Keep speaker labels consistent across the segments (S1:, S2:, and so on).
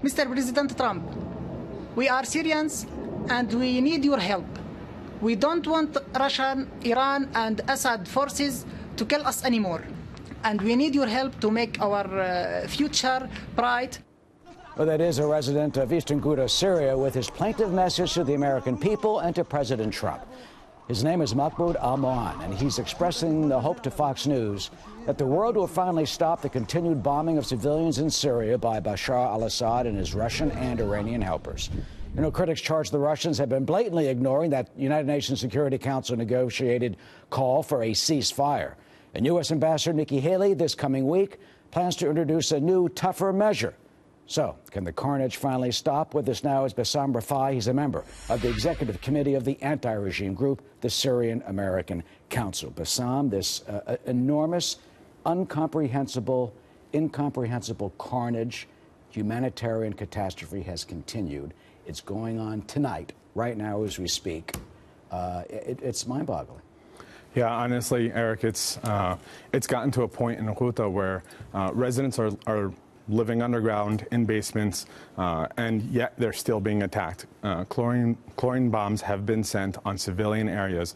S1: Mr. President Trump, we are Syrians and we need your help. We don't want Russian, Iran and Assad forces to kill us anymore. And we need your help to make our future bright.
S2: Well, that is a resident of eastern Ghouta, Syria, with his plaintive message to the American people and to President Trump. His name is Mahmoud Al-Moan, and he's expressing the hope to Fox News that the world will finally stop the continued bombing of civilians in Syria by Bashar al-Assad and his Russian and Iranian helpers. You know, critics charge the Russians have been blatantly ignoring that United Nations Security Council negotiated call for a ceasefire. And U.S. Ambassador Nikki Haley this coming week plans to introduce a new, tougher measure. So, can the carnage finally stop? With us now is Bassam Rafai. He's a member of the executive committee of the anti-regime group, the Syrian American Council. Bassam, this enormous, incomprehensible carnage, humanitarian catastrophe has continued. It's going on tonight, right now as we speak. It's mind-boggling.
S3: Yeah, honestly, Eric, it's gotten to a point in Ghouta where residents are living underground in basements, and yet they're still being attacked. Chlorine bombs have been sent on civilian areas.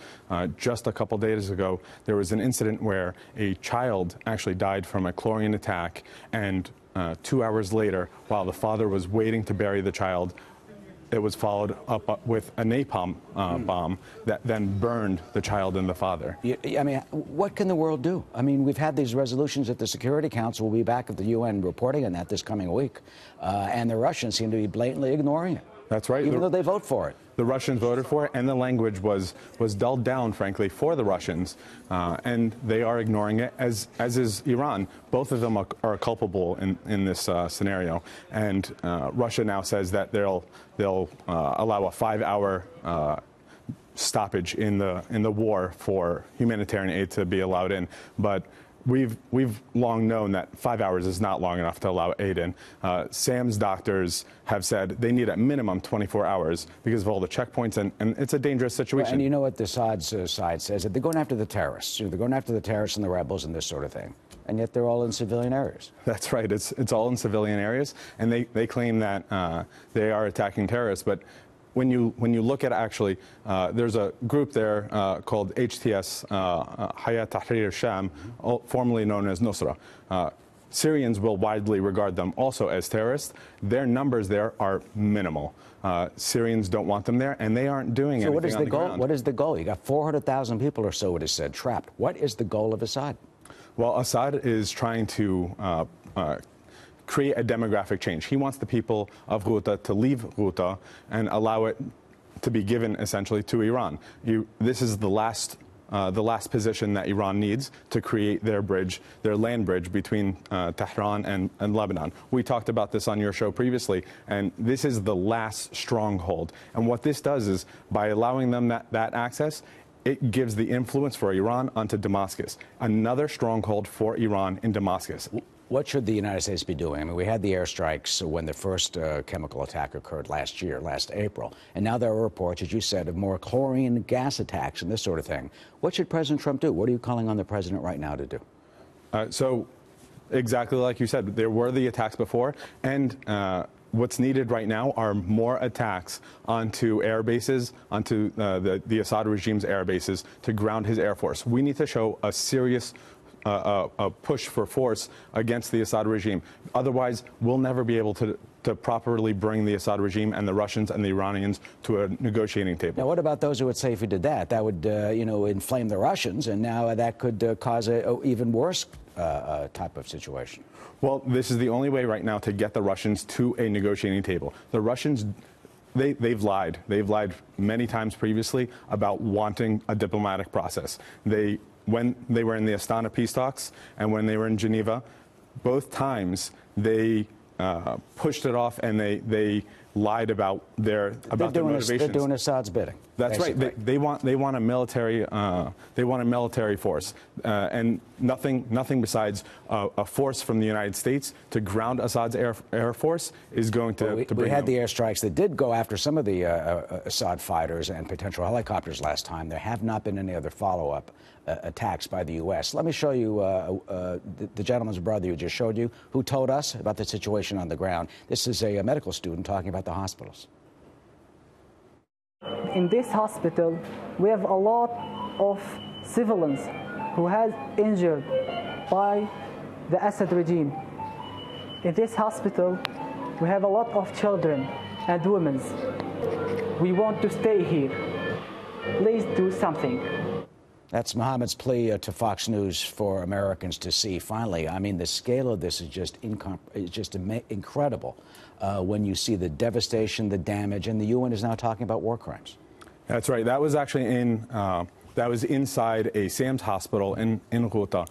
S3: Just a couple days ago, there was an incident where a child actually died from a chlorine attack, and 2 hours later, while the father was waiting to bury the child, it was followed up with a napalm bomb that then burned the child and the father.
S2: I mean, what can the world do? I mean, we've had these resolutions at the Security Council. We'll be back at the UN reporting on that this coming week. And the Russians seem to be blatantly ignoring it.
S3: That's right.
S2: Even though they vote for it.
S3: The Russians voted for it, and the language was dulled down, frankly, for the Russians. And they are ignoring it, as is Iran. Both of them are culpable in this scenario. And Russia now says that they'll allow a 5-hour stoppage in the war for humanitarian aid to be allowed in. But we've long known that 5 hours is not long enough to allow aid in. SAM's doctors have said they need at minimum 24 hours because of all the checkpoints, and it's a dangerous situation.
S2: Well, and you know what the Assad's side says? That they're going after the terrorists. You know, they're going after the terrorists and the rebels and this sort of thing. And yet they're all in civilian areas.
S3: That's right. It's all in civilian areas, and they claim that they are attacking terrorists, but when you look at actually, there's a group there called HTS, Hayat Tahrir al-Sham, formerly known as Nusra. Syrians will widely regard them also as terrorists. Their numbers there are minimal. Syrians don't want them there, and they aren't doing anything
S2: what is
S3: on the ground.
S2: What is the goal? You got 400,000 people or so, it is said, trapped. What is the goal of Assad?
S3: Well, Assad is trying to create a demographic change. He wants the people of Ghouta to leave Ghouta and allow it to be given essentially to Iran. This is the last position that Iran needs to create their bridge, their land bridge between Tehran and Lebanon. We talked about this on your show previously, and this is the last stronghold. And what this does is, by allowing them that access, it gives the influence for Iran onto Damascus, another stronghold for Iran in Damascus.
S2: What should the United States be doing? I mean, we had the airstrikes when the first chemical attack occurred last April. And now there are reports, as you said, of more chlorine gas attacks and this sort of thing. What should President Trump do? What are you calling on the president right now to do?
S3: So exactly like you said, there were the attacks before. And what's needed right now are more attacks onto air bases, onto the Assad regime's air bases, to ground his air force. We need to show a serious a push for force against the Assad regime. Otherwise, we'll never be able to properly bring the Assad regime and the Russians and the Iranians to a negotiating table.
S2: Now, what about those who would say if we did that? That would, inflame the Russians, and now that could cause an even worse type of situation.
S3: Well, this is the only way right now to get the Russians to a negotiating table. The Russians, they've lied. They've lied many times previously about wanting a diplomatic process. When they were in the Astana peace talks and when they were in Geneva, both times they pushed it off, and they lied about their motivations.
S2: They're doing Assad's bidding.
S3: That's
S2: basically.
S3: right. They want a military force, and nothing besides a force from the United States to ground Assad's air force is going to bring.
S2: We had the airstrikes that did go after some of the Assad fighters and potential helicopters last time. There have not been any other follow-up attacks by the U.S. Let me show you the gentleman's brother you just showed you, who told us about the situation on the ground. This is a medical student talking about the hospitals.
S4: In this hospital, we have a lot of civilians who has injured by the Assad regime. In this hospital, we have a lot of children and women. We want to stay here. Please do something.
S2: That's Mohammed's plea to Fox News for Americans to see. Finally, I mean, the scale of this is just incredible when you see the devastation, the damage, and the UN is now talking about war crimes.
S3: That's right. That was actually inside a SAMS hospital in Ghouta,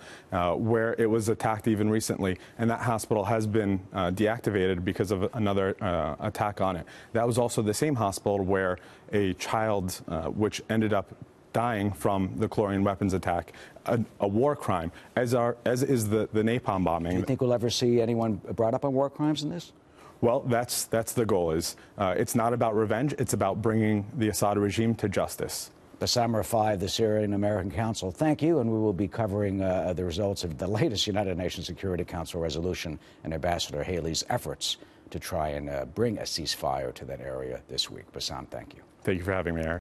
S3: where it was attacked even recently, and that hospital has been deactivated because of another attack on it. That was also the same hospital where a child, which ended up dying from the chlorine weapons attack, a war crime, as is the napalm bombing.
S2: Do you think we'll ever see anyone brought up on war crimes in this?
S3: Well, that's the goal. It's not about revenge. It's about bringing the Assad regime to justice.
S2: Bassam Rafai of the Syrian American Council, thank you, and we will be covering the results of the latest United Nations Security Council resolution and Ambassador Haley's efforts to try and bring a ceasefire to that area this week. Bassam, thank you.
S3: Thank you for having me, Eric.